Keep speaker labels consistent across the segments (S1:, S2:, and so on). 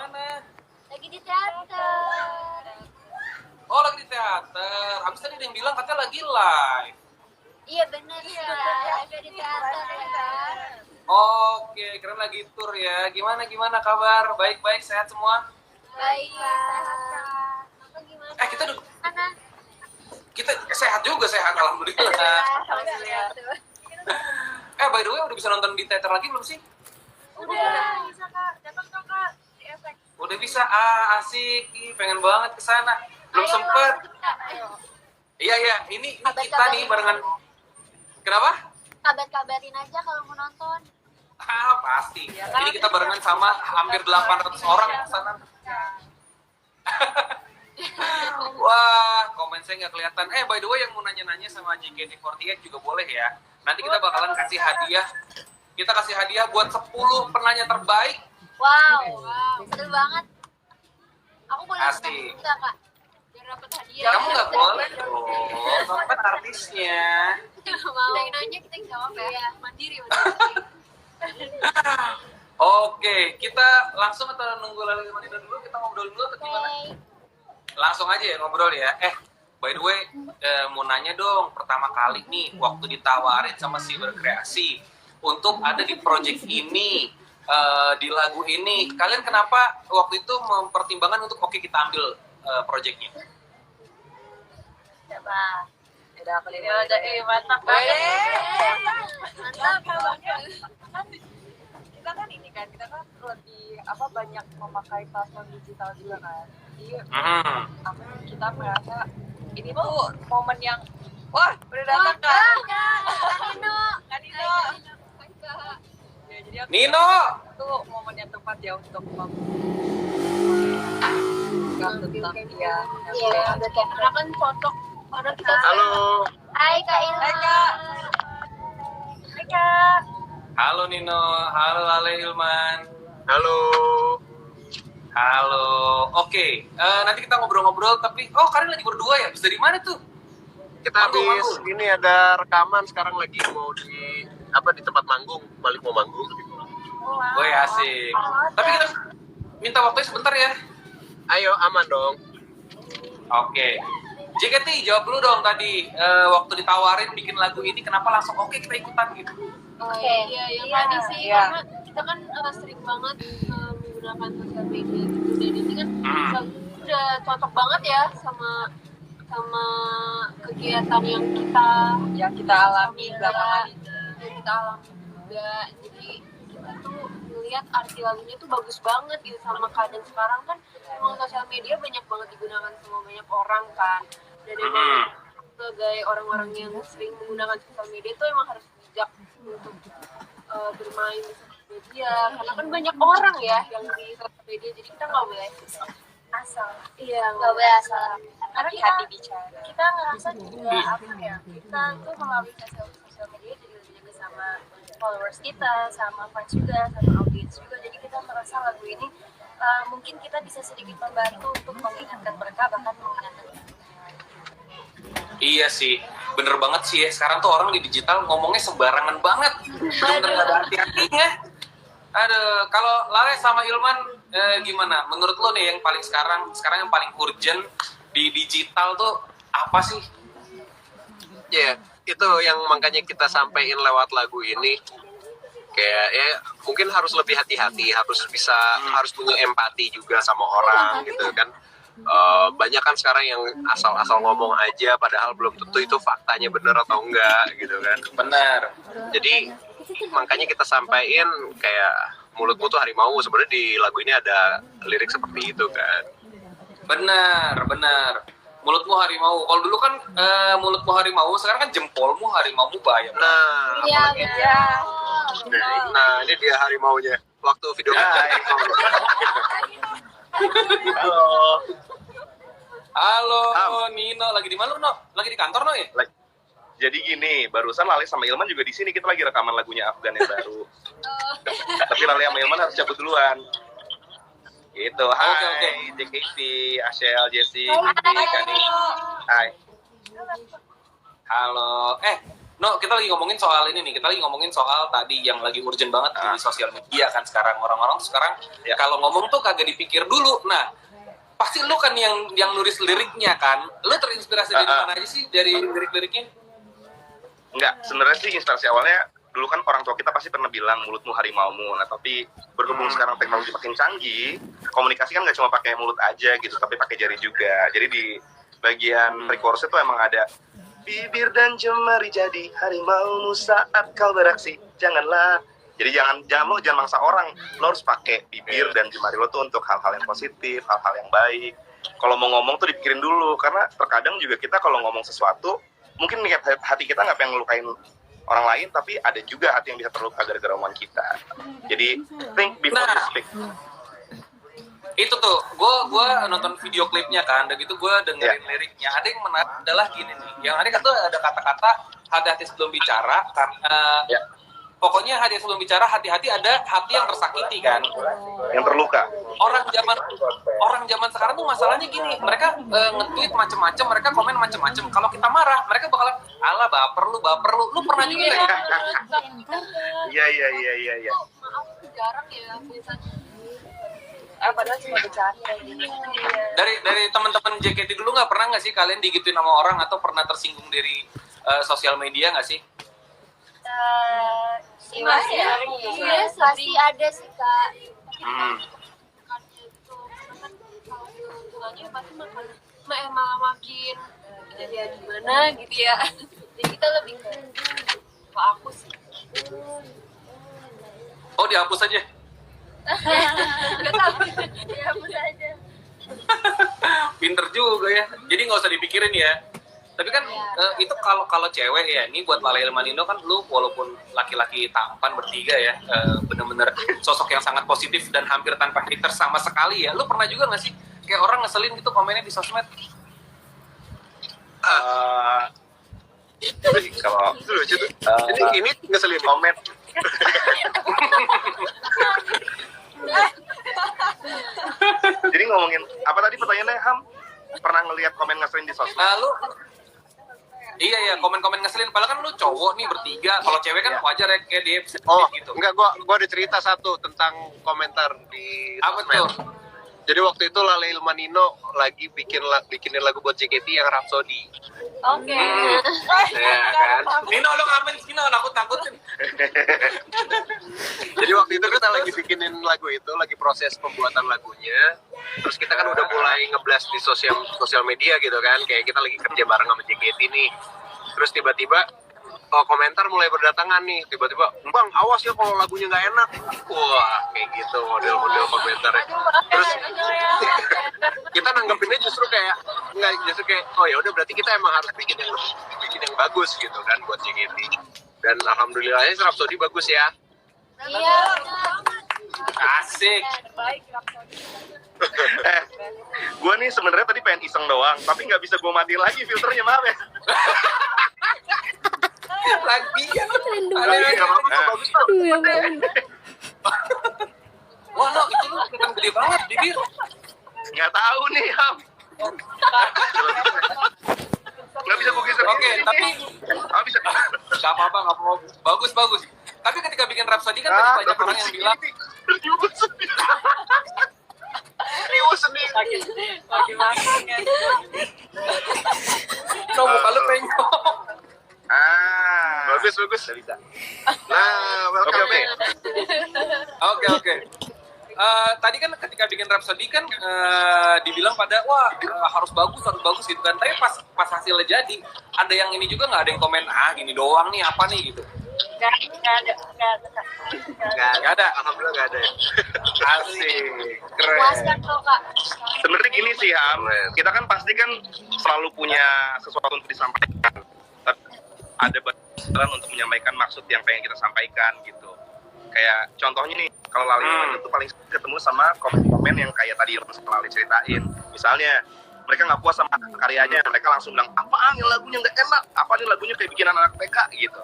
S1: mana?
S2: Lagi di teater.
S1: Oh, lagi di teater. Habis tadi ada yang bilang katanya lagi live.
S2: Iya benar ya, lagi di teater ya.
S1: Oke, keren lagi tour ya. Gimana kabar? Baik-baik, sehat semua?
S2: Baik, sehat Kak. Apa gimana?
S1: Kita udah
S2: Mana?
S1: kita sehat juga, sehat alhamdulillah.
S2: Alhamdulillah.
S1: By the way, udah bisa nonton di teater lagi belum sih?
S2: Udah bisa Kak, datang dong Kak di efek.
S1: Udah bisa. Asik. Ih, pengen banget ke sana. Belum
S2: Ayo,
S1: sempet.
S2: ayo.
S1: Iya, ini kita
S2: Kabar-kabarin
S1: nih barengan. Kenapa?
S2: Kabarin aja kalau mau nonton.
S1: Pasti. Ini kita barengan sama hampir 800 orang di sana. Wah, komen saya nggak kelihatan. By the way, yang mau nanya-nanya sama JKT48 juga boleh ya. Nanti kita bakalan kasih hadiah. Kita kasih hadiah buat 10 penanya terbaik.
S2: Wow, seru banget. Aku boleh
S1: Asik.
S2: nggak Kak? Biar dapat hadiah.
S1: Kamu nggak boleh dong. Kamu kan artisnya.
S2: Mau. Kita yang nanya kita yang jawab ya. Mandiri.
S1: Oke, kita langsung atau nunggu lagi Manida dulu? Kita ngobrol dulu atau gimana? Langsung aja ya ngobrol ya. By the way, mau nanya dong, pertama kali nih waktu ditawarin sama si Berkreasi untuk ada di project ini, di lagu ini, kalian kenapa waktu itu mempertimbangkan untuk oke kita ambil projectnya?
S2: Coba.
S3: Udah aku udah mantap banget.
S2: Mantap.
S3: Kita kan ini kan, kita kan lebih banyak memakai platform digital juga kan. Jadi kita merasa ini tuh momen yang wah udah datang kan. Kanino. Ya, jadi aku
S1: Nino!
S3: itu momen yang tepat ya untuk tentang dia.
S2: Iya, udah kamera kan cocok. Karena kita
S4: Halo.
S2: Hai Kak Ilma.
S3: Hai Kak. Hai Kak.
S1: Halo Nino, halo Ale Hilman.
S4: Halo.
S1: Halo, oke. Nanti kita ngobrol-ngobrol, tapi kalian lagi berdua ya? Habis dari mana tuh?
S4: Kita habis ini ada rekaman sekarang lagi mau di tempat manggung, balik mau manggung.
S1: Woi asik. Tapi kita minta waktunya sebentar ya.
S4: Ayo aman dong.
S1: Oke. JKT jawab dulu dong tadi waktu ditawarin bikin lagu ini kenapa langsung oke kita ikutan gitu.
S2: Yang tadi sih karena kita kan sering banget menggunakan sosial media gitu dan ini kan udah cocok banget ya sama kegiatan yang kita alami belakangan ini. Yang kita alami juga. Jadi kita tuh melihat arti lagunya tuh bagus banget gitu sama keadaan sekarang kan emang sosial media banyak banget digunakan sama banyak orang kan. Dan emang sebagai orang-orang yang sering menggunakan sosial media tuh emang harus bijak untuk bermain di sosial media karena kan banyak orang ya yang di sosial media jadi kita nggak boleh asal nggak boleh asal karena
S3: hati bicara.
S2: kita ngerasa juga kita tuh melalui sosial media jadi lebih dekat sama followers kita sama fans juga sama audiens juga jadi kita merasa lagu ini mungkin kita bisa sedikit membantu untuk mengingatkan mereka bahkan mengingatkan.
S1: Iya sih, bener banget sih ya. Sekarang tuh orang di digital ngomongnya sembarangan banget. Bener gak ada hati-hatinya. Aduh, kalau Lale sama Ilman gimana? Menurut lo nih yang paling sekarang yang paling urgent di digital tuh apa sih?
S4: Ya, itu yang makanya kita sampaikan lewat lagu ini. Kayak ya mungkin harus lebih hati-hati, harus punya empati juga sama orang gitu kan. Banyak kan sekarang yang asal-asal ngomong aja padahal belum tentu itu faktanya benar atau enggak gitu kan.
S1: Benar.
S4: Jadi makanya kita sampaikan kayak mulutmu tuh harimau, sebenarnya di lagu ini ada lirik seperti itu kan.
S1: Benar. Mulutmu harimau. Kalau dulu kan mulutmu harimau, sekarang kan jempolmu harimaumu bayam.
S4: Nah, nah ini dia harimaunya. Waktu video
S1: Halo, Nino, lagi di mana, No? Lagi di kantor, No ya?
S5: Jadi gini, barusan Lale sama Ilman juga di sini, kita lagi rekaman lagunya Afgan yang baru. Tapi Lale sama Ilman harus cabut duluan. Gitu. Hai, JKT, Ashel, Jessie, Kani. Hai.
S1: Halo. No, kita lagi ngomongin soal ini nih. Kita lagi ngomongin soal tadi yang lagi urgent banget di sosial media kan sekarang. Orang-orang tuh sekarang kalau ngomong tuh kagak dipikir dulu. Nah, pasti lu kan yang nulis liriknya kan. Lu terinspirasi dari mana aja sih dari lirik-liriknya?
S5: Enggak, sebenarnya sih inspirasi awalnya dulu kan orang tua kita pasti pernah bilang mulutmu harimaumu. Nah, tapi berhubung sekarang teknologi makin canggih, komunikasi kan nggak cuma pakai mulut aja gitu, tapi pakai jari juga. Jadi di bagian pre-chorus itu emang ada bibir dan jemari jadi harimaumu saat kau beraksi, janganlah. Jadi jangan mangsa orang, lo harus pakai bibir dan jemari lo tuh untuk hal-hal yang positif, hal-hal yang baik. Kalau mau ngomong tuh dipikirin dulu, karena terkadang juga kita kalau ngomong sesuatu, mungkin niat hati kita nggak pengen ngelukain orang lain, tapi ada juga hati yang bisa terluka gara-gara omongan kita. Jadi think before you speak.
S1: Itu tuh, gue nonton video klipnya kan, dan gitu gue dengerin liriknya. Ada yang menarik adalah gini nih, yang ada kata-kata hati-hati sebelum bicara, karena pokoknya hati sebelum bicara, hati-hati ada hati yang tersakiti kan,
S5: yang terluka.
S1: Orang zaman sekarang tuh masalahnya gini, mereka nge-tweet macem-macem, mereka komen macem-macem. Kalau kita marah, mereka bakalan ala baper lu pernah juga nggak?
S5: Iya.
S2: Maaf, jarang ya biasanya.
S3: Padahal cuma bercanda.
S1: Dari teman-teman JKT dulu pernah nggak sih kalian digituin sama orang atau pernah tersinggung dari sosial media nggak sih?
S2: Masih ya, pasti ada sih Kak. Hubungannya pasti malah makin jadi gimana gitu ya. Jadi kita lebih ke aku sih.
S1: Oh, dihapus aja.
S2: Gak tahu, dihapus aja.
S1: Pinter juga ya. Jadi nggak usah dipikirin ya. Tapi kan itu kalau cewek ya, ini buat Lale Ilmanindo kan lu walaupun laki-laki tampan bertiga ya, bener-bener sosok yang sangat positif dan hampir tanpa hater sama sekali ya. Lu pernah juga nggak sih kayak orang ngeselin gitu komennya di sosmed?
S5: Kalau
S4: lucu tuh. Ini ngeselin
S5: komen. Jadi ngomongin apa tadi pertanyaannya, Ham? Pernah ngelihat komen ngeselin di sosmed?
S1: Lu iya komen-komen ngeselin. Padahal kan lu cowok nih bertiga. Kalau cewek kan wajar ya kayak dia gitu.
S4: Enggak, gua ada cerita satu tentang komentar di
S1: Apa
S4: sosmed.
S1: tuh?
S4: Jadi waktu itu Lale Ilmanino lagi bikinin lagu buat JKT yang Rhapsody.
S2: Oke.
S4: Ya kan.
S1: Nino, lu ngapain sih Nino? Nakut-nakutin.
S4: Jadi waktu itu kita lagi bikinin lagu itu, lagi proses pembuatan lagunya. Terus kita kan udah mulai nge-blast di sosial media gitu kan, kayak kita lagi kerja bareng sama JKT nih. Terus tiba-tiba komentar mulai berdatangan nih, tiba-tiba, "Bang, awas ya kalau lagunya nggak enak." Wah, kayak gitu model-model komentarnya. Terus kita nanggepinnya justru kayak oh ya udah berarti kita emang harus bikin yang bagus gitu kan buat JKT. Dan alhamdulillahnya Rhapsody bagus ya.
S2: Iya.
S1: Asik.
S5: Gue nih sebenarnya tadi pengen iseng doang, tapi nggak bisa gue matiin lagi filternya, maaf ya.
S1: Lagi ya.
S5: Bagus kok.
S1: Wah, no, itu lu kelihatan gede banget, bibir.
S5: Nggak tahu nih, Ham. Nggak bisa gue geser.
S1: Oke, tapi
S5: Bisa.
S1: nggak apa-apa. Bagus. Tapi ketika bikin Rhapsody kan tadi banyak orang yang bilang,
S4: Riwus sendiri.
S3: Lagi makan ya.
S1: no, muka lu penyok.
S4: Bagus.
S5: Bisa.
S4: Nah, welcome
S5: Oke.
S1: Oke. Tadi kan ketika bikin Rhapsody kan dibilang pada wah harus bagus gitu kan. Tapi pas hasilnya jadi ada yang ini juga nggak ada yang komen gini doang nih apa nih gitu.
S4: Nggak ada. Alhamdulillah nggak ada ya.
S1: Asik, keren.
S2: Puaskan kok Kak.
S5: Sebenarnya gini sih, Ham. Kita kan pasti kan selalu punya sesuatu untuk disampaikan. Tapi ada bahan untuk menyampaikan maksud yang pengen kita sampaikan gitu. Kayak contohnya nih, kalau Lale itu paling ketemu sama komen-komen yang kayak tadi yang Lale ceritain. Misalnya, mereka nggak puas sama karyanya, mereka langsung bilang, apaan yang lagunya nggak enak, apa nih lagunya kayak bikin anak PK gitu.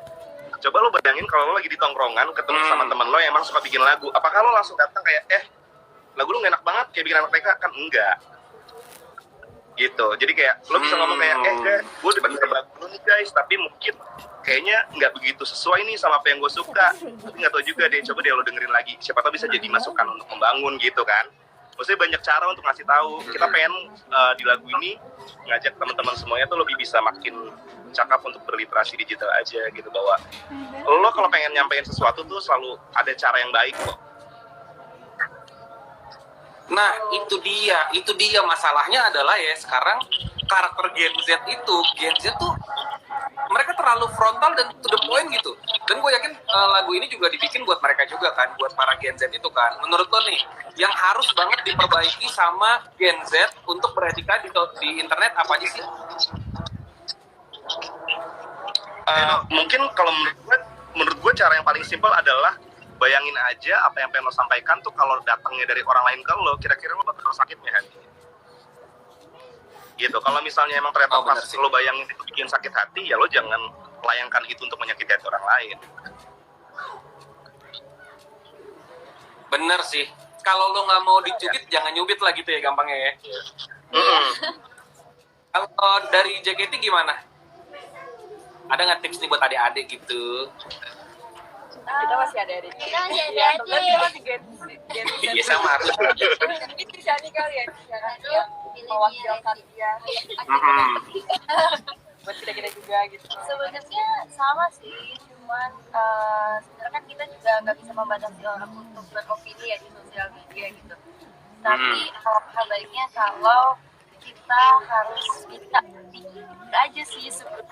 S5: Coba lo bayangin kalau lo lagi di tongkrongan, ketemu sama temen lo yang emang suka bikin lagu, apakah lo langsung datang kayak, lagu lo nggak enak banget kayak bikin anak PK? Kan enggak. gitu. Jadi kayak lo bisa ngomong kayak guys, gue udah bener banget nih guys, tapi mungkin kayaknya nggak begitu sesuai nih sama apa yang gue suka. Tapi nggak tahu juga deh, coba deh lo dengerin lagi, siapa tahu bisa jadi masukan untuk membangun gitu kan. Maksudnya banyak cara untuk ngasih tahu. Kita pengen di lagu ini ngajak teman-teman semuanya tuh lebih bisa makin cakap untuk berliterasi digital aja gitu, bahwa lo kalau pengen nyampein sesuatu tuh selalu ada cara yang baik kok.
S1: Nah, itu dia masalahnya adalah ya sekarang karakter Gen Z tuh mereka terlalu frontal dan to the point gitu. Dan gue yakin lagu ini juga dibikin buat mereka juga kan, buat para Gen Z itu kan. Menurut lo nih, yang harus banget diperbaiki sama Gen Z untuk beretika di internet apa aja sih?
S5: Mungkin kalau menurut gue cara yang paling simpel adalah bayangin aja apa yang pengen lo sampaikan tuh kalau datangnya dari orang lain ke lo, kira-kira lo bakal sakitnya hati. Gitu. Kalau misalnya emang ternyata pas lo bayangin itu bikin sakit hati, ya lo jangan layangkan itu untuk menyakiti hati orang lain.
S1: Bener sih. Kalau lo nggak mau dicubit, jangan nyubit lah gitu ya gampangnya ya. Kalau dari JKT gimana? Ada nggak tips nih buat adik-adik gitu?
S3: Kita masih ada adik.
S2: Kita masih ada
S3: Iya,
S2: adik.
S3: kita masih Gen Z.
S1: Iya sama harus.
S3: Ini Shani kali ya, yang mewakilkan dia. Buat kita juga gitu.
S2: Sebenarnya sama sih, cuman sebenarnya kan kita juga nggak bisa membatasi orang untuk beropini ya di sosial media gitu. Tapi alangkah baiknya kalau kita harus bisa aja sih sebelum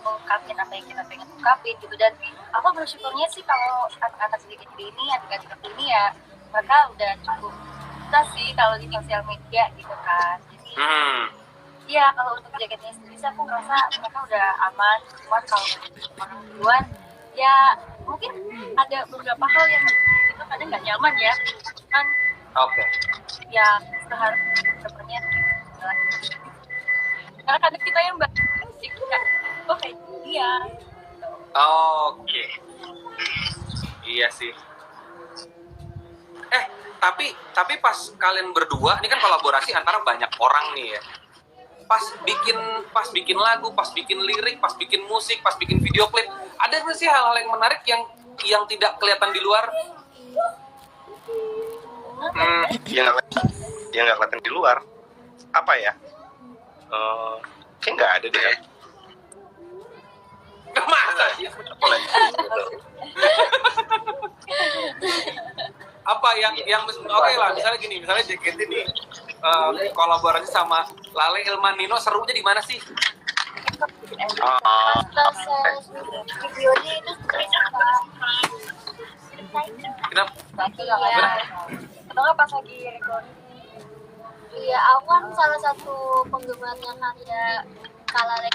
S2: mengungkapin apa yang kita pengen ungkapin gitu. Dan aku bersyukurnya sih kalau anak-anak sedikit ini, adik-adik ini ya mereka udah cukup kita sih kalau di sosial media gitu kan. Jadi iya, kalau untuk jaketnya sendiri sih aku ngerasa mereka udah aman. Cuman kalau orang duluan ya mungkin ada beberapa hal yang itu kadang nggak nyaman ya kan.
S1: Oke.
S2: Ya sebenarnya karena kadang kita yang basic kan oh kayak dia.
S1: Oke. Iya sih. Tapi pas kalian berdua ini kan kolaborasi antara banyak orang nih ya. Pas bikin lagu, pas bikin lirik, pas bikin musik, pas bikin video klip, ada nggak sih hal-hal yang menarik yang tidak kelihatan di luar?
S5: Yang nggak kelihatan di luar apa ya? Kayak nggak ada deh.
S1: Masa sih? Apa yang oke lah, misalnya gini, misalnya JKT nih kolaborasi sama Lale Ilmanino, serunya di mana sih?
S2: Proses videonya itu
S1: Kenapa?
S2: iya.
S3: Atau nggak pas lagi recording?
S2: Iya, aku kan salah satu penggemarnya karya Kalale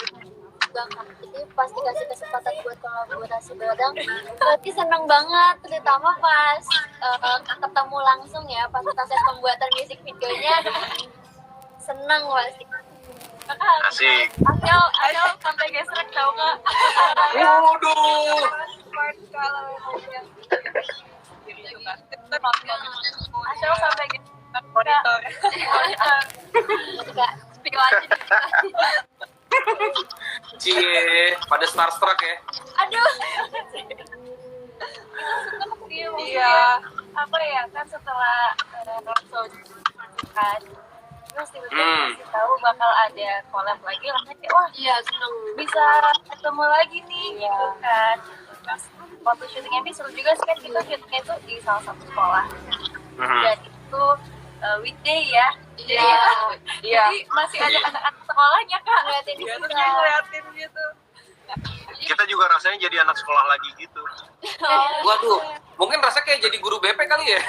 S2: banget. Jadi pas dikasih kesempatan buat kolaborasi bareng, berarti seneng banget. Terutama pas ketemu langsung ya, pas proses pembuatan musik videonya, seneng pasti.
S5: Asik.
S3: Ayo sampai gesrek tau nggak?
S1: Waduh.
S3: Kalau yang gitu kan, kita nonton. Ayo sampai gesrek monitor.
S2: Enggak,
S3: Spill aja.
S1: Cie, pada starstruck ya.
S2: aduh.
S3: Iya.
S2: Apa ya, kan setelah langsung kan terus tiba-tiba dikasih tahu bakal ada collab lagi, rasanya kayak wah iya seneng bisa ketemu lagi nih gitu kan. Terus waktu syutingnya ini seru juga sih kan, kita syutingnya itu di salah satu sekolah dan itu weekday ya.
S3: Iya.
S2: Jadi masih ada anak-anak sekolahnya kak ngeliatin
S3: Iya, terus
S2: kita.
S3: dia ngeliatin gitu.
S4: Kita juga rasanya jadi anak sekolah lagi gitu.
S1: Waduh, mungkin rasanya kayak jadi guru BP kali ya.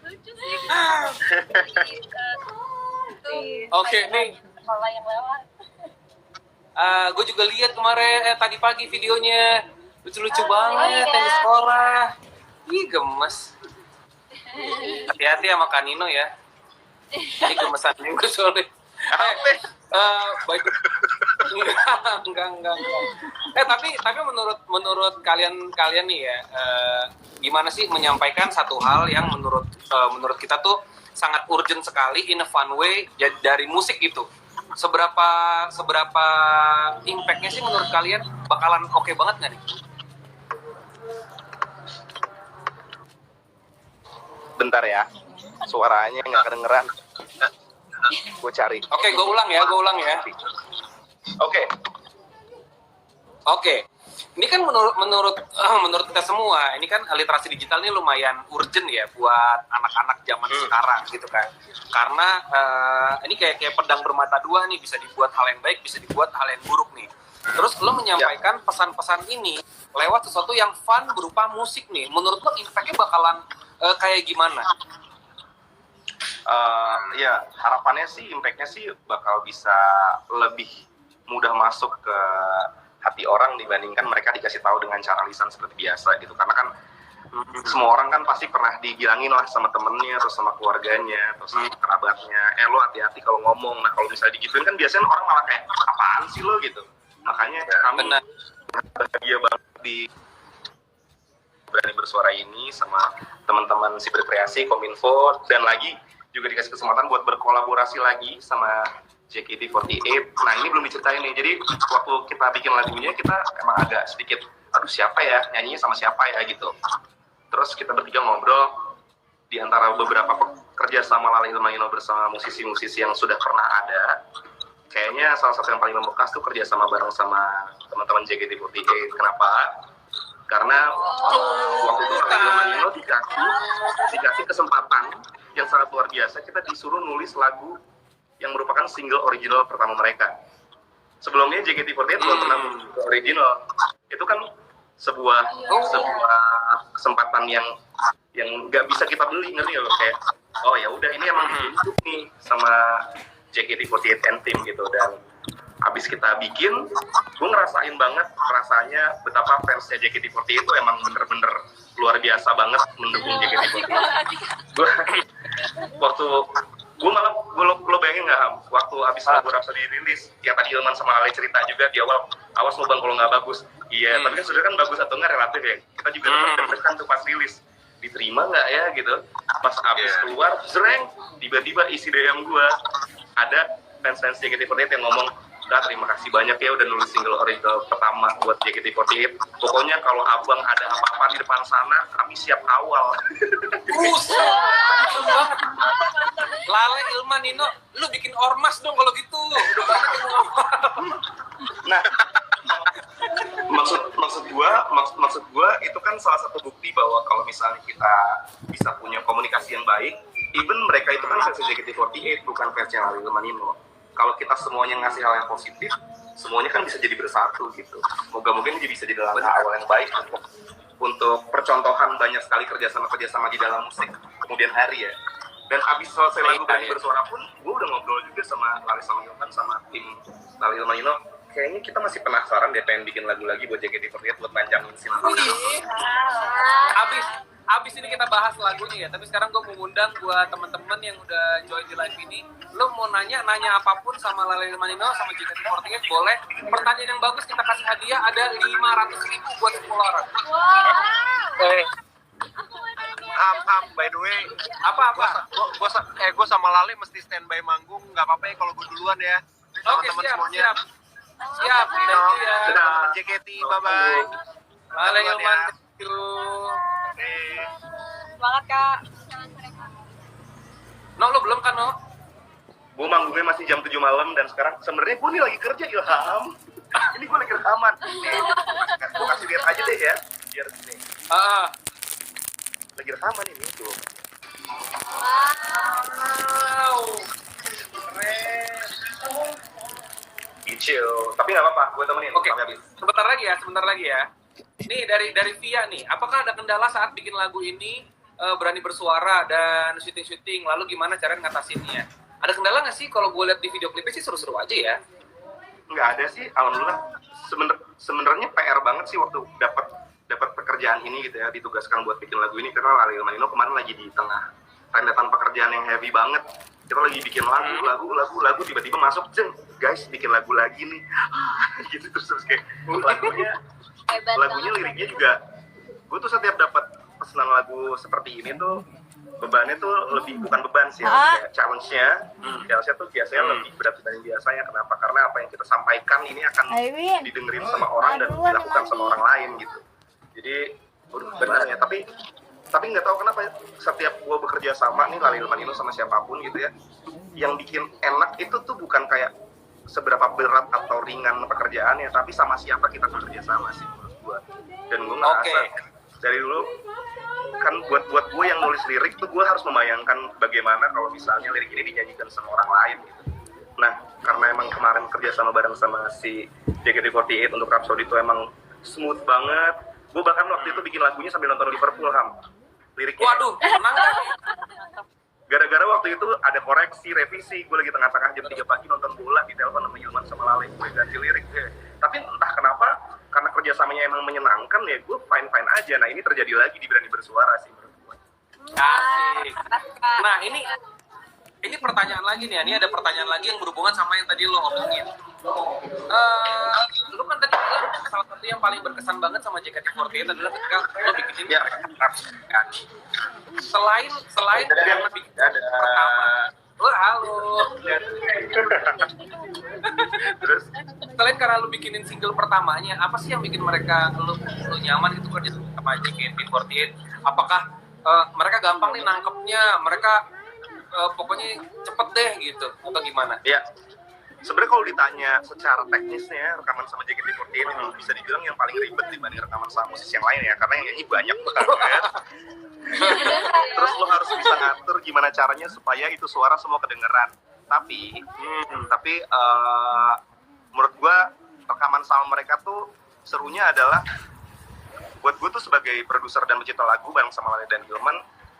S2: Lucu sih.
S1: Oke, nih.
S2: Sekolah yang lewat.
S1: Gue juga lihat kemarin tadi pagi videonya, lucu-lucu banget
S2: iya.
S1: yang di sekolah. Ih gemes. Hati-hati sama Kanino ya. Ini gemesan juga soalnya. Baik. Enggak. Tapi menurut kalian nih ya, gimana sih menyampaikan satu hal yang menurut kita tuh sangat urgent sekali in a fun way dari musik gitu. Seberapa impact-nya sih menurut kalian bakalan oke banget nggak nih?
S5: Bentar ya, suaranya nggak kedengeran. Gue cari.
S1: Oke, gue ulang ya. Oke. Ini kan menurut kita semua, ini kan literasi digital ini lumayan urgent ya buat anak-anak zaman sekarang gitu kan. Karena ini kayak pedang bermata dua nih, bisa dibuat hal yang baik, bisa dibuat hal yang buruk nih. Terus lo menyampaikan pesan-pesan ini lewat sesuatu yang fun berupa musik nih. Menurut lo impact-nya bakalan kayak gimana?
S5: Ya harapannya sih impact-nya sih bakal bisa lebih mudah masuk ke hati orang dibandingkan mereka dikasih tahu dengan cara lisan seperti biasa gitu. Karena kan semua orang kan pasti pernah dibilangin lah sama temennya atau sama keluarganya atau sama kerabatnya, lo hati-hati kalau ngomong. Nah kalau misalnya digituin kan biasanya orang malah kayak apaan sih lo gitu. Makanya kami bahagia banget di Berani Bersuara ini sama teman-teman Siberkreasi, Kominfo, dan lagi juga dikasih kesempatan buat berkolaborasi lagi sama JKT48. Nah ini belum diceritain nih, jadi waktu kita bikin lagunya kita emang agak sedikit, aduh siapa ya, nyanyinya sama siapa ya gitu. Terus kita bertiga ngobrol, di antara beberapa kerja sama Lale Ilmaino bersama musisi-musisi yang sudah pernah ada, kayaknya salah satu yang paling membekas tuh kerja sama bareng sama teman-teman JKT48. Kenapa? Karena waktu itu Lale Ilmaino dikasih kesempatan yang sangat luar biasa, kita disuruh nulis lagu yang merupakan single original pertama mereka. Sebelumnya JKT48 belum pernah original. Itu kan sebuah kesempatan yang nggak bisa kita beli, ngerti ya lo, kayak oh ya udah ini emang dihidup nih sama JKT48 and team gitu. Dan abis kita bikin, gue ngerasain banget rasanya betapa fansnya JKT48 itu emang bener-bener luar biasa banget mendukung JKT48. Gue waktu lo bayangin nggak Ham, waktu abis lagu Rhapsody dirilis, yang tadi Ilman sama Ale cerita juga di awal, awas lo bang kalau nggak bagus. Iya, tapi kan sudah kan bagus atau nggak relatif ya. Kita juga deg-degan tuh pas rilis, diterima nggak ya gitu. Pas abis keluar, zreng, tiba-tiba isi DM gue ada fans JKT48 yang ngomong, terima kasih banyak ya udah nulis single original pertama buat JKT48. Pokoknya kalau abang ada apa-apa di depan sana, kami siap kawal.
S1: Buset, Lale Ilmaino, lu bikin ormas dong kalau gitu. Udah banget yang ngomong.
S5: Nah, maksud gua itu kan salah satu bukti bahwa kalau misalnya kita bisa punya komunikasi yang baik, even mereka itu kan fans JKT48 bukan fans yang Lale Ilmaino. Kalau kita semuanya ngasih hal yang positif, semuanya kan bisa jadi bersatu gitu. Moga-moga ini bisa jadi langkah awal yang baik untuk percontohan banyak sekali kerjasama di dalam musik kemudian hari ya. Dan abis selesai lagu Berani Bersuara pun, gue udah ngobrol juga sama Lale sama Ilman sama tim Lale Ilmaino. Kayaknya kita masih penasaran deh pengen bikin lagu lagi buat JKT48 buat panjangin silaturahmi.
S1: Abis ini kita bahas lagunya ya, tapi sekarang gue mau ngundang buat teman-teman yang udah join di live ini. Lo mau nanya apapun sama Lale Ilmaino sama JKT48 boleh. Pertanyaan yang bagus kita kasih hadiah, ada 500.000 buat 10 orang.
S4: Ham, by the way, gue sama Lale mesti standby manggung, nggak apa-apa ya kalau gue duluan ya.
S1: Oke,
S4: Teman-teman
S1: siap, thank you ya.
S4: Dadah, JKT, bye-bye.
S1: Lale Ilman, thank you.
S3: Semangat Kak.
S1: No, lo belum kan, No?
S5: Gue manggungnya masih jam 7 malam dan sekarang sebenarnya gue nih lagi kerja Ilham. Ini gue lagi rekaman. Gue kasih lihat aja deh ya, biar nih. Lagi rekaman ini tuh.
S1: Wow. Keren.
S5: Chill. Tapi nggak apa-apa, gue temenin.
S1: Oke, sebentar lagi ya. Nih dari Via nih, apakah ada kendala saat bikin lagu ini Berani Bersuara dan syuting-syuting? Lalu gimana cara ngatasinnya? Ada kendala nggak sih? Kalau gue lihat di video klipnya sih seru-seru aja ya.
S5: Nggak ada sih, alhamdulillah. Sebenarnya PR banget sih waktu dapat pekerjaan ini gitu ya, ditugaskan buat bikin lagu ini karena Lale Ilmaino kemarin lagi di tengah rentetan pekerjaan yang heavy banget. Kita lagi bikin lagu, tiba-tiba masuk, guys bikin lagu lagi nih, gitu terus kayak lagunya liriknya juga, gue tuh setiap dapat pesanan lagu seperti ini tuh bebannya tuh lebih, bukan beban sih, kayak challenge-nya tuh biasanya lebih berat dibanding biasanya. Kenapa? Karena apa yang kita sampaikan ini akan didengerin sama orang dan dilakukan sama orang lain gitu. Jadi benar ya, tapi nggak tahu kenapa setiap gue bekerja sama nih Lali Ilmanino sama siapapun gitu ya, yang bikin enak itu tuh bukan kayak seberapa berat atau ringan pekerjaannya, tapi sama siapa kita bekerja sama sih menurut gue. Dan gue ngerasa dari dulu kan buat gue yang nulis lirik tuh gue harus membayangkan bagaimana kalau misalnya lirik ini dinyanyikan sama orang lain gitu. Nah karena emang kemarin kerja sama bareng sama si JKT48 untuk Rhapsody itu emang smooth banget. Gue bahkan waktu itu bikin lagunya sambil nonton Liverpool liriknya.
S1: Waduh, menang gak?
S5: Gara-gara waktu itu ada koreksi, revisi, gue lagi tengah-tengah jam 3 pagi nonton bola, di telepon sama Ilman sama Lale, gue ganti lirik. Tapi entah kenapa, karena kerjasamanya emang menyenangkan ya, gue fine-fine aja. Nah ini terjadi lagi di Berani Bersuara sih menurut gue.
S1: Asik. Nah ini pertanyaan lagi nih, ini ada pertanyaan lagi yang berhubungan sama yang tadi lo omongin. Lu kan tadi bilang salah satu yang paling berkesan banget sama JKT48 adalah ketika lo bikinin Rhapsody kan. Selain karena bikin pertama, halo.
S5: Terus
S1: Selain karena lu bikinin single pertamanya, apa sih yang bikin mereka lu nyaman gitu kerja sama JKT48? Apakah mereka gampang nih nangkepnya, mereka pokoknya cepet deh gitu, atau gimana?
S5: ya, sebenarnya kalau ditanya secara teknisnya rekaman sama JKT48 itu bisa dibilang yang paling ribet dibanding rekaman sama musisi yang lain ya, karena yang nyanyi banyak banget. Terus lo harus bisa ngatur gimana caranya supaya itu suara semua kedengeran. Tapi menurut gue rekaman sama mereka tuh serunya adalah, buat gue tuh sebagai produser dan pencipta lagu bareng sama Lale dan Ilman,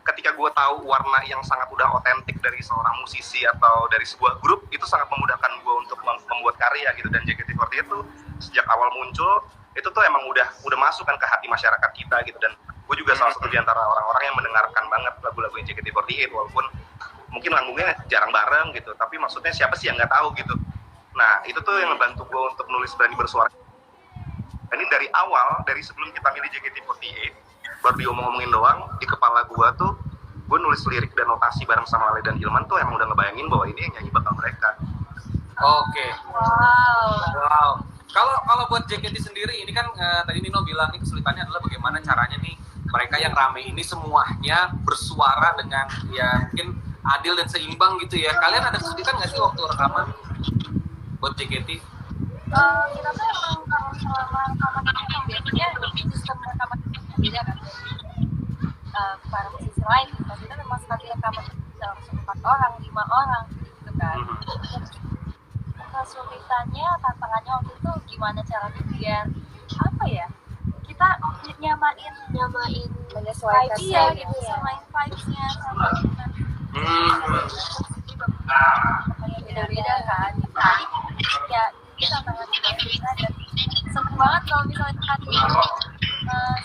S5: ketika gue tahu warna yang sangat udah otentik dari seorang musisi atau dari sebuah grup, itu sangat memudahkan gue untuk membuat karya gitu. Dan JKT48 itu sejak awal muncul itu tuh emang udah masuk kan ke hati masyarakat kita gitu. Dan gue juga salah satu di antara orang-orang yang mendengarkan banget lagu-lagu JKT48, walaupun mungkin langgungnya jarang bareng gitu, tapi maksudnya siapa sih yang nggak tahu gitu. Nah itu tuh yang ngebantu gue untuk nulis Berani Bersuara. Ini dari awal, dari sebelum kita milih JKT48, baru diomong-omongin doang, di kepala gue tuh gue nulis lirik dan notasi bareng sama Lale dan Ilman tuh emang udah ngebayangin bahwa ini yang nyanyi bakal mereka.
S1: Oke. Wow. Kalau buat JKT sendiri, ini kan tadi Nino bilang ini kesulitannya adalah bagaimana caranya nih mereka yang rame ini semuanya bersuara dengan ya mungkin adil dan seimbang gitu ya. Kalian ada kesulitan nggak sih waktu rekaman buat JKT?
S2: Kita tuh emang kalau selama rekaman itu yang biasanya sistem rekaman beda kan para musisi lain gitu. Kita memang sekali rekaman bisa langsung 4 orang, 5 orang gitu kan. Kesulitannya, tantangannya waktu itu gimana caranya biar apa ya, kita nyamain
S3: menyesuaikan
S2: vibes-nya gitu, samain vibes-nya sama kayak beda-beda kan. Jadi ya ini tantangan kita, dan seneng banget kalau misalnya tadi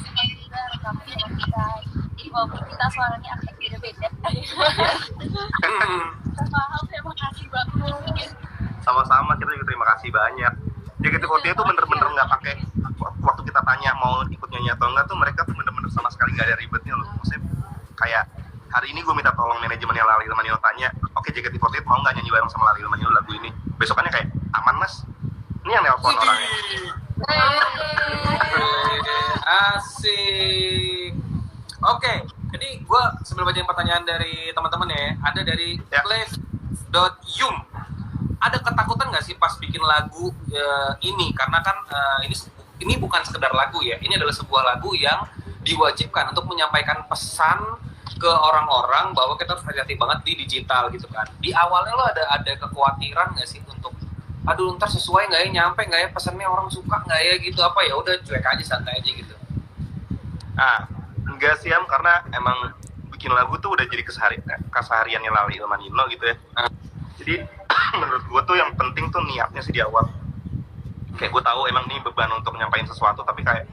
S2: senang juga rekaman sama kita. Jadi walaupun kita suaranya agak beda-beda paham, terima kasih banget.
S5: Sama-sama, kita juga terima kasih banyak. JKT48 itu bener-bener nggak pakai, waktu kita tanya mau ikut nyanyi atau enggak tuh mereka tuh bener-bener sama sekali nggak ada ribetnya loh. Maksudnya kayak hari ini gue minta tolong manajemennya Lale Ilmanino tanya, oke JKT48 mau nggak nyanyi bareng sama Lale Ilmanino lagu ini? Besokannya kayak, aman mas, ini yang nelpon orangnya.
S1: Asik. Oke, jadi gue sebelum bacain pertanyaan dari teman-teman ya, ada dari Place.yum. Ada ketakutan nggak sih pas bikin lagu ini? Karena kan ini bukan sekedar lagu ya, ini adalah sebuah lagu yang diwajibkan untuk menyampaikan pesan ke orang-orang bahwa kita harus hati-hati banget di digital gitu kan. Di awalnya lo ada kekhawatiran nggak sih untuk, aduh ntar sesuai nggak ya, nyampe nggak ya pesannya, orang suka nggak ya gitu, apa ya udah cuek aja, santai aja gitu?
S5: Enggak sih karena emang bikin lagu tuh udah jadi kesehariannya Lale Ilmanino gitu ya. Jadi menurut gue tuh yang penting tuh niatnya sih di awal. Kayak gue tahu emang ini beban untuk nyampain sesuatu, tapi kayak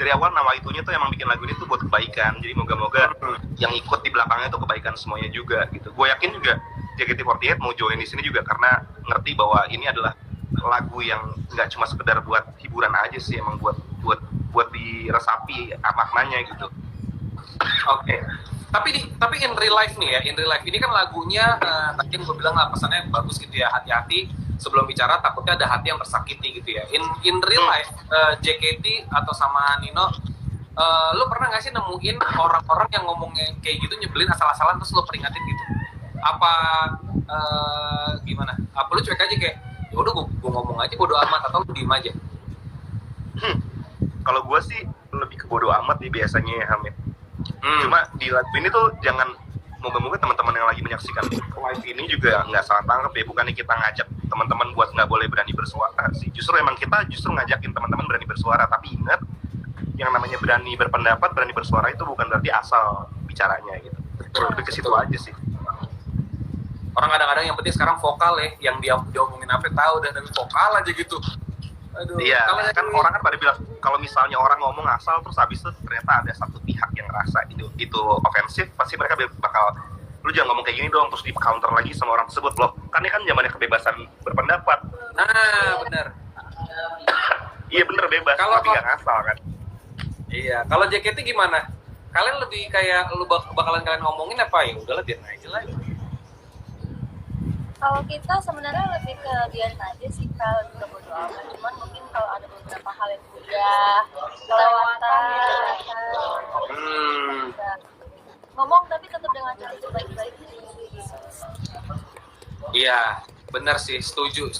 S5: dari awal Nawaitunya tuh emang bikin lagu ini tuh buat kebaikan. Jadi moga-moga yang ikut di belakangnya tuh kebaikan semuanya juga gitu. Gue yakin juga JKT48 mau join di sini juga karena ngerti bahwa ini adalah lagu yang nggak cuma sekedar buat hiburan aja sih, emang buat diresapi maknanya gitu.
S1: Oke. Tapi in real life nih ya, in real life ini kan lagunya tadi yang gue bilang lah pesannya bagus gitu ya, hati-hati sebelum bicara takutnya ada hati yang tersakiti gitu ya. In real life JKT atau sama Nino, lu pernah nggak sih nemuin orang-orang yang ngomongnya kayak gitu nyebelin asal-asalan terus lu peringatin gitu? Apa gimana? Apa lu cuek aja kayak ya udah gue ngomong aja bodo amat atau lu diem aja?
S5: Kalau gue sih lebih ke bodo amat nih biasanya ya Hamid. Cuma di lagu ini tuh jangan, moga-moga teman-teman yang lagi menyaksikan live ini juga nggak salah tangkap ya, bukannya kita ngajak teman-teman buat nggak boleh berani bersuara sih, justru emang kita ngajakin teman-teman berani bersuara, tapi ingat yang namanya berani berpendapat, berani bersuara itu bukan berarti asal bicaranya gitu. Lebih ke situ aja sih.
S1: Orang kadang-kadang yang penting sekarang vokal ya, yang dia ngomongin apa tahu dan vokal aja gitu. Aduh,
S5: iya, kan orang kan pada bilang kalau misalnya orang ngomong asal terus habis itu ternyata ada satu pihak yang ngerasa itu ofensif, pasti mereka bakal, lu jangan ngomong kayak gini dong, terus di counter lagi sama orang tersebut loh. Kan ini kan zamannya kebebasan berpendapat.
S1: Nah, benar.
S5: Iya bener, bebas, tapi nggak ngasal kan.
S1: Iya, kalau JKT gimana? Kalian lebih kayak lu bakalan kalian ngomongin apa ya? Udahlah biarin aja lah.
S6: Kalau kita sebenarnya lebih ke biar aja sih, kalau juga bodo amat. Cuman mungkin kalau ada beberapa hal yang udah kelewatan, ngomong tapi tetap dengan cara yang baik-baik.
S1: Iya, benar sih, setuju.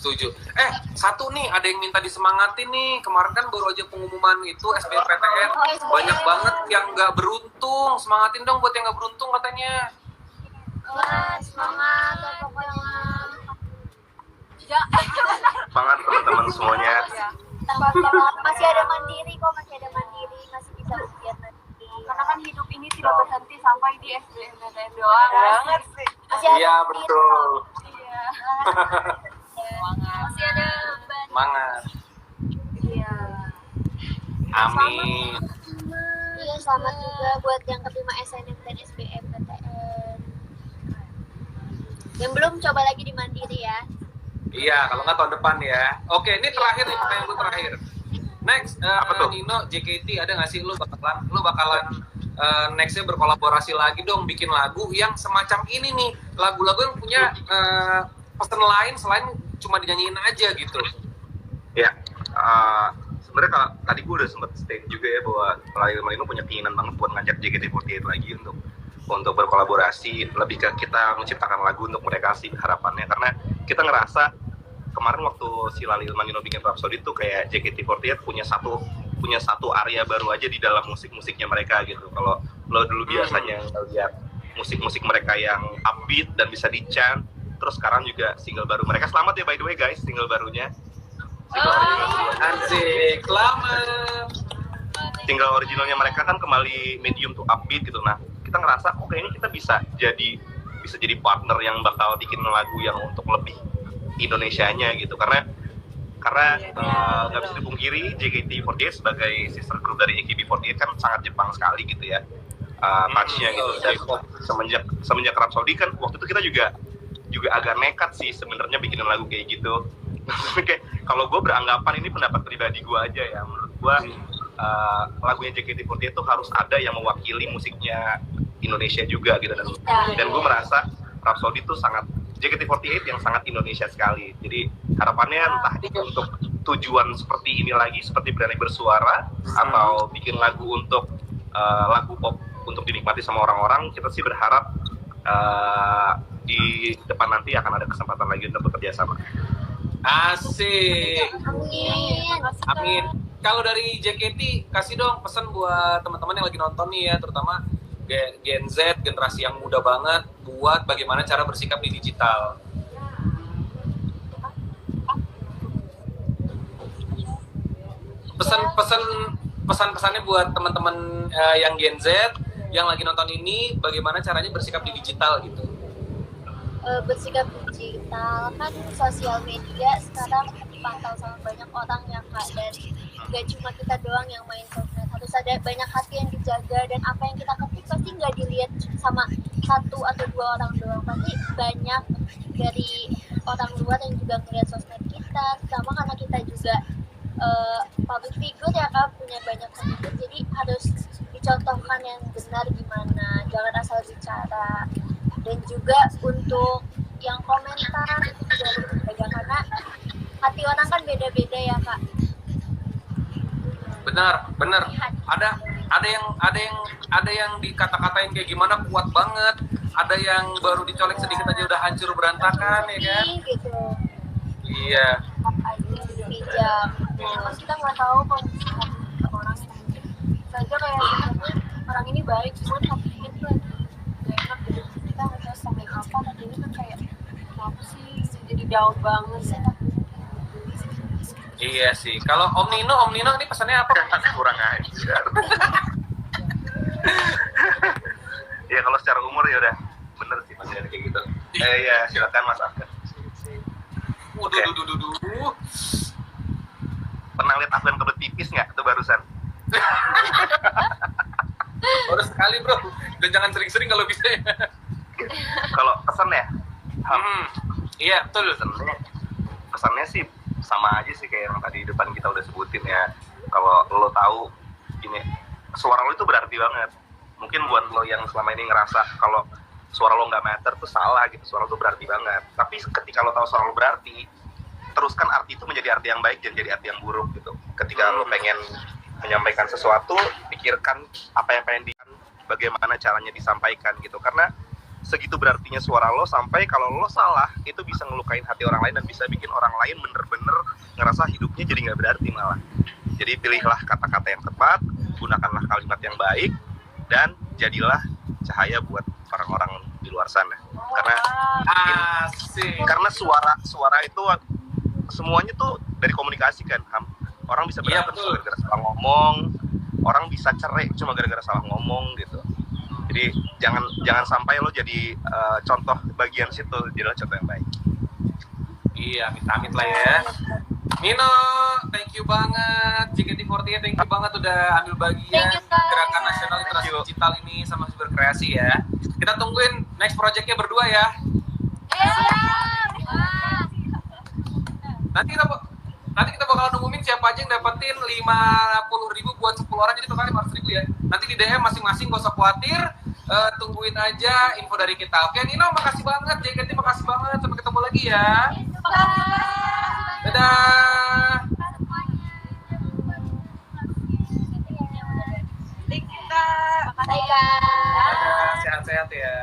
S1: Satu nih, ada yang minta disemangatin nih. Kemarin kan baru aja pengumuman itu SBMPTN. Banyak banget yang nggak beruntung. Semangatin dong buat yang nggak beruntung katanya.
S6: Semangat pokoknya.
S5: Semangat teman-teman semuanya.
S6: Masih ada mandiri kok, masih bisa ujian nanti.
S2: Karena kan hidup ini tidak berhenti sampai di SBMPTN doang.
S3: Banget sih.
S6: Masih ada
S1: Iya,
S6: mandiri
S1: betul.
S6: kok.
S2: Iya.
S6: Masih ada beban.
S1: Semangat.
S6: Iya.
S1: Amin.
S6: Iya, selamat juga buat yang keterima SNM dan SBMPTN. Yang belum coba lagi di Mandiri ya.
S1: Iya, kalau nggak tahun depan ya. Oke, ini terakhir nih, pertanyaan gue terakhir. Next,
S5: Apa tuh?
S1: Nino, JKT ada nggak sih lu bakalan nextnya berkolaborasi lagi dong, bikin lagu yang semacam ini nih, lagu-lagu yang punya pesan lain selain cuma dinyanyiin aja gitu.
S5: Ya, sebenarnya kalau tadi gue udah sempat state juga ya bahwa Malino punya keinginan banget buat ngajak JKT48 lagi untuk berkolaborasi, lebih ke kita menciptakan lagu untuk mereka sih harapannya, karena kita ngerasa kemarin waktu si Lali Malino bikin Rhapsody itu kayak JKT48 punya satu area baru aja di dalam musik-musiknya mereka gitu. Kalau lo dulu biasanya lihat musik-musik mereka yang upbeat dan bisa di-chant, terus sekarang juga single baru mereka, selamat ya by the way guys, single barunya.
S1: Asik, selamat.
S5: Single originalnya mereka kan kembali medium to upbeat gitu. Nah, kita ngerasa kok kayaknya kita bisa jadi partner yang bakal bikin lagu yang untuk lebih Indonesianya gitu. Karena nggak bisa dipungkiri JKT48 sebagai sister group dari AKB48 kan sangat Jepang sekali gitu ya. Touch-nya gitu. Dan semenjak Rhapsody kan waktu itu kita juga agak nekat sih sebenarnya bikin lagu kayak gitu. Kalau gue beranggapan ini pendapat pribadi gue aja ya, menurut gue lagunya JKT48 itu harus ada yang mewakili musiknya Indonesia juga gitu, dan gue merasa Rhapsody itu sangat JKT48 yang sangat Indonesia sekali. Jadi harapannya entah untuk tujuan seperti ini lagi, seperti berani bersuara, atau bikin lagu untuk lagu pop untuk dinikmati sama orang-orang, kita sih berharap di depan nanti akan ada kesempatan lagi untuk bekerja sama.
S1: Asik.
S6: Amin.
S1: Kalau dari JKT kasih dong pesan buat teman-teman yang lagi nonton nih ya, terutama Gen Z, generasi yang muda banget, buat bagaimana cara bersikap di digital. Pesan-pesannya buat teman-teman yang Gen Z yang lagi nonton ini, bagaimana caranya bersikap di digital gitu.
S6: Bersikap digital kan sosial media sekarang dipantau sama banyak orang yang dari gak cuma kita doang yang main sosmed, harus ada banyak hati yang dijaga, dan apa yang kita ketik pasti nggak dilihat sama satu atau dua orang doang, pasti banyak dari orang luar yang juga ngeliat sosmed kita, sama karena kita juga public figure ya Kak, punya banyak pengikut, jadi harus dicontohkan yang benar gimana, jangan asal bicara. Dan juga untuk yang komentar itu juga harus dijaga, karena hati orang kan beda-beda ya Kak.
S1: Benar. Ada yang dikata-katain kayak gimana kuat banget, ada yang baru dicolek sedikit aja udah hancur berantakan ya kan.
S6: Gitu.
S1: Iya.
S6: Bijak. Kan kita nggak tahu kondisi hati orang ini. Saja kayak sebenarnya orang ini baik, cuman hatinya tuh lagi nggak enak gitu. Kita nggak tahu sampai apa, tapi ini kan kayak kenapa sih jadi down banget sih.
S1: Iya sih. Kalau Om Nino ini pesannya apa?
S5: Kurang ajar. Ya kalau secara umur ya udah bener sih masih ada kayak gitu. Iya, silakan Mas Afgan.
S1: Waduh.
S5: Pernah lihat Afgan kebelet pipis nggak itu barusan?
S1: Baru sekali bro. Dan jangan sering-sering kalau bisa ya.
S5: Kalau pesan ya,
S1: Iya betul.
S5: pesannya sih sama aja sih kayak yang tadi di depan kita udah sebutin ya. Kalau lo tahu ini suara lo itu berarti banget. Mungkin buat lo yang selama ini ngerasa kalau suara lo nggak matter tuh salah gitu, suara lo tuh berarti banget. Tapi ketika lo tahu suara lo berarti, teruskan arti itu menjadi arti yang baik dan jadi arti yang buruk gitu. Ketika lo pengen menyampaikan sesuatu, pikirkan apa yang pengen bagaimana caranya disampaikan gitu. Karena segitu berartinya suara lo, sampai kalau lo salah itu bisa ngelukain hati orang lain dan bisa bikin orang lain bener-bener ngerasa hidupnya jadi nggak berarti malah. Jadi pilihlah kata-kata yang tepat, gunakanlah kalimat yang baik, dan jadilah cahaya buat orang-orang di luar sana. Karena suara itu semuanya tuh dari komunikasi kan, Ham. Orang bisa berantem cuma gara-gara salah ngomong, orang bisa cerai cuma gara-gara salah ngomong gitu. Jadi jangan sampai lo jadi contoh bagian situ, jadilah contoh yang baik.
S1: Iya, amit-amit lah ya. Nino, thank you banget. JKT48, thank you banget udah ambil bagian gerakan nasional literasi digital ini sama berkreasi ya. Kita tungguin next projectnya berdua ya. Nanti kita bakal nungguin siapa aja yang dapetin 50.000 buat 10 orang, jadi total 500.000 ya. Nanti di DM masing-masing, gak usah khawatir. Tungguin aja info dari kita. Oke Nino, makasih banget. JKT makasih banget. Sampai ketemu lagi ya. Dadah.
S3: Thank you Kak.
S6: Makasih Kak.
S1: Sehat-sehat ya.